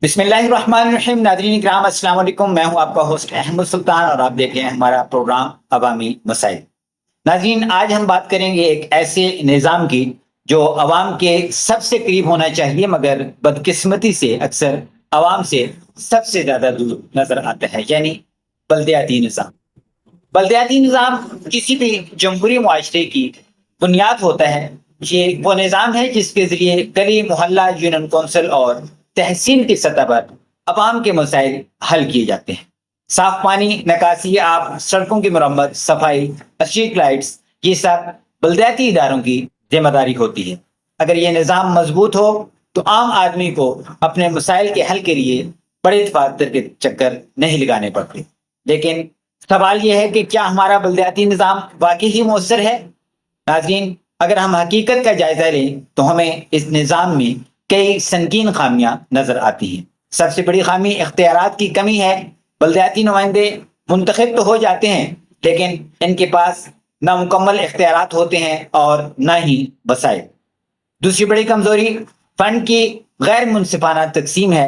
बिस्मिल्लाहिर्रहमानिर्रहीम। नाज़रीन इकराम, अस्सलाम वालेकुम। मैं हूं आपका होस्ट अहमद सुल्तान और आप देख रहे हैं हमारा प्रोग्राम अवामी मसाइल। नाज़रीन, आज हम बात करेंगे एक ऐसे निज़ाम की जो अवाम के सबसे करीब होना चाहिए, मगर बदकिस्मती से अक्सर अवाम से सबसे ज़्यादा दूर नज़र आता है, यानी बल्दियाती निज़ाम। बल्दियाती निज़ाम किसी भी जमहूरी मुआशरे की बुनियाद होता है। ये वो निज़ाम है जिसके ज़रिए गली, मोहल्ला, यूनियन कौंसिल और तहसील की सतह पर अवाम के मसाइल हल किए जाते हैं। साफ पानी, निकासी, आब, सड़कों की मरम्मत, सफाई, स्ट्रीट लाइट्स, ये सब बल्दियाती इदारों की जिम्मेदारी होती है। अगर ये निज़ाम मजबूत हो तो आम आदमी को अपने मसाइल के हल के लिए बड़े दफातर के चक्कर नहीं लगाने पड़ते। लेकिन सवाल यह है कि क्या हमारा बल्दियाती निज़ाम वाकई ही मौसर है? नाज़रीन, अगर हम हकीकत का जायजा लें तो हमें इस निज़ाम में कई संगीन खामियां नजर आती हैं। सबसे बड़ी खामी इख्तियारात की कमी है। बल्दियाती नुमाइंदे मुंतखब तो हो जाते हैं, लेकिन इनके पास नामुकम्मल इख्तियारात होते हैं और न ही वसाइल। दूसरी बड़ी कमजोरी फंड की गैर मुनसिफाना तकसीम है।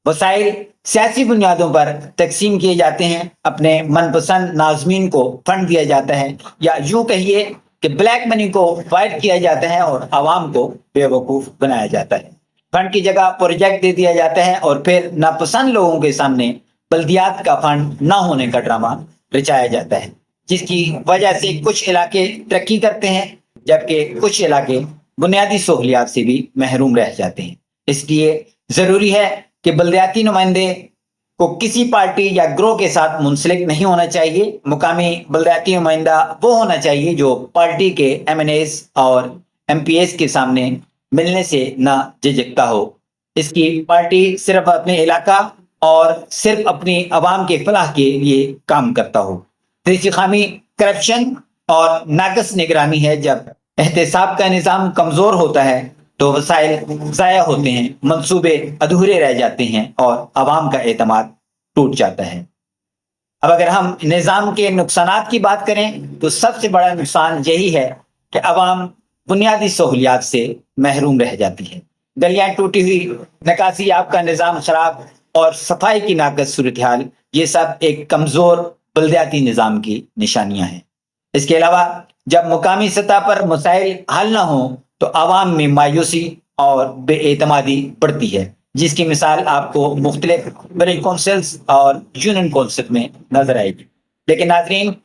वसाइल सियासी बुनियादों पर तकसीम किए जाते हैं। अपने मनपसंद नाज़मीन को फंड दिया जाता है, या यूं कहिए कि ब्लैक मनी को वाइट किया जाता है और आवाम को बेवकूफ़ बनाया जाता है। फंड की जगह प्रोजेक्ट दे दिया जाता है और फिर नापसंद लोगों के सामने बल्दियात का फंड ना होने का ड्रामा रचाया जाता है, जिसकी वजह से कुछ इलाके तरक्की करते हैं जबकि कुछ इलाके बुनियादी सहूलियात से भी महरूम रह जाते हैं। इसलिए ज़रूरी है कि बल्दियाती नुमाइंदे को किसी पार्टी या ग्रोह के साथ मुंसलिक नहीं होना चाहिए। मुकामी बल्दियाती नुमाइंदा वो होना चाहिए जो पार्टी के MNAs और MPs के सामने मिलने से ना झिझकता हो। इसकी पार्टी सिर्फ अपने इलाका और सिर्फ अपनी आवाम के फलाह के लिए काम करता हो। तीसरी खामी करप्शन और नाकस निगरानी है। जब एहतसाब का निज़ाम कमज़ोर होता है तो वसाइल ज़ाया होते हैं, मंसूबे अधूरे रह जाते हैं और आवाम का एतमाद टूट जाता है। अब अगर हम निज़ाम के नुकसानात की बात करें तो सबसे बड़ा नुकसान यही है कि आवाम बुनियादी सहूलियात से महरूम रह जाती है। गलियां टूटी हुई, निकासी आब का निज़ाम खराब और सफाई की नाकस सूरत हाल, ये सब एक कमज़ोर बल्दियाती निज़ाम की निशानियां हैं। इसके अलावा जब मुकामी सतह पर मसाइल हल ना हो तो आवाम में मायूसी और बेएतमादी बढ़ती है, जिसकी मिसाल आपको मुख्तलिफ बड़ी कौंसिल्स और यूनियन कौंसिल में नजर आएगी। लेकिन नाज़रीन,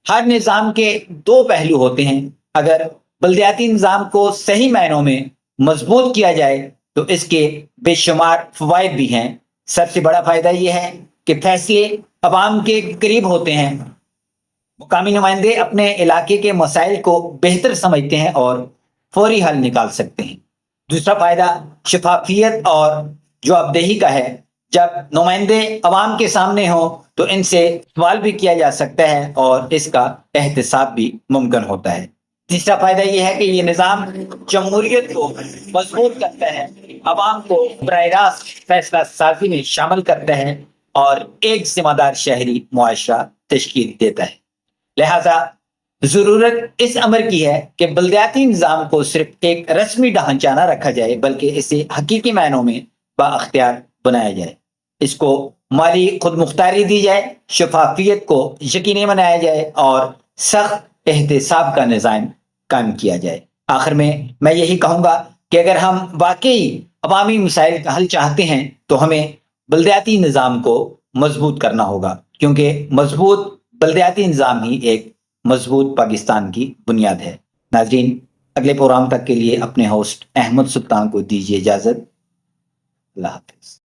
हर निज़ाम के दो पहलू होते हैं। अगर बल्दियाती निज़ाम को सही मायनों में मजबूत किया जाए तो इसके बेशुमार फवायद भी हैं। सबसे बड़ा फायदा यह है कि फैसले अवाम के करीब होते हैं। मुकामी नुमाइंदे अपने इलाके के मसाइल को बेहतर समझते हैं और फौरी हल निकाल सकते हैं। दूसरा फायदा शफाफियत और जवाबदेही का है। जब नुमाइंदे अवाम के सामने हो तो इनसे सवाल भी किया जा सकता है और इसका एहतसाब भी मुमकिन होता है। तीसरा फायदा यह है कि ये निज़ाम जमहूरियत को मजबूत करता है, अवाम को बराह रास्त फैसला साजी में शामिल करता है और एक जिम्मेदार शहरी मुआशरा तश्कील देता है। लिहाजा जरूरत इस अमर की है कि बल्दियाती निज़ाम को सिर्फ एक रस्मी ढांचा ना रखा जाए, बल्कि इसे हकीकी मायनों में बाअख्तियार बनाया जाए। इसको माली खुद मुख्तारी दी जाए, शफाफियत को यकीनी बनाया जाए और सख्त एहतसाब का निज़ाम कायम किया जाए। आखिर में मैं यही कहूँगा कि अगर हम वाकई अवामी मसाइल का हल चाहते हैं तो हमें बल्दियाती निज़ाम को मजबूत करना होगा, क्योंकि मजबूत बल्दियाती निज़ाम ही एक मजबूत पाकिस्तान की बुनियाद है। नाज़रीन, अगले प्रोग्राम तक के लिए अपने होस्ट अहमद सुल्तान को दीजिए इजाज़त। अल्लाह हाफ़िज़।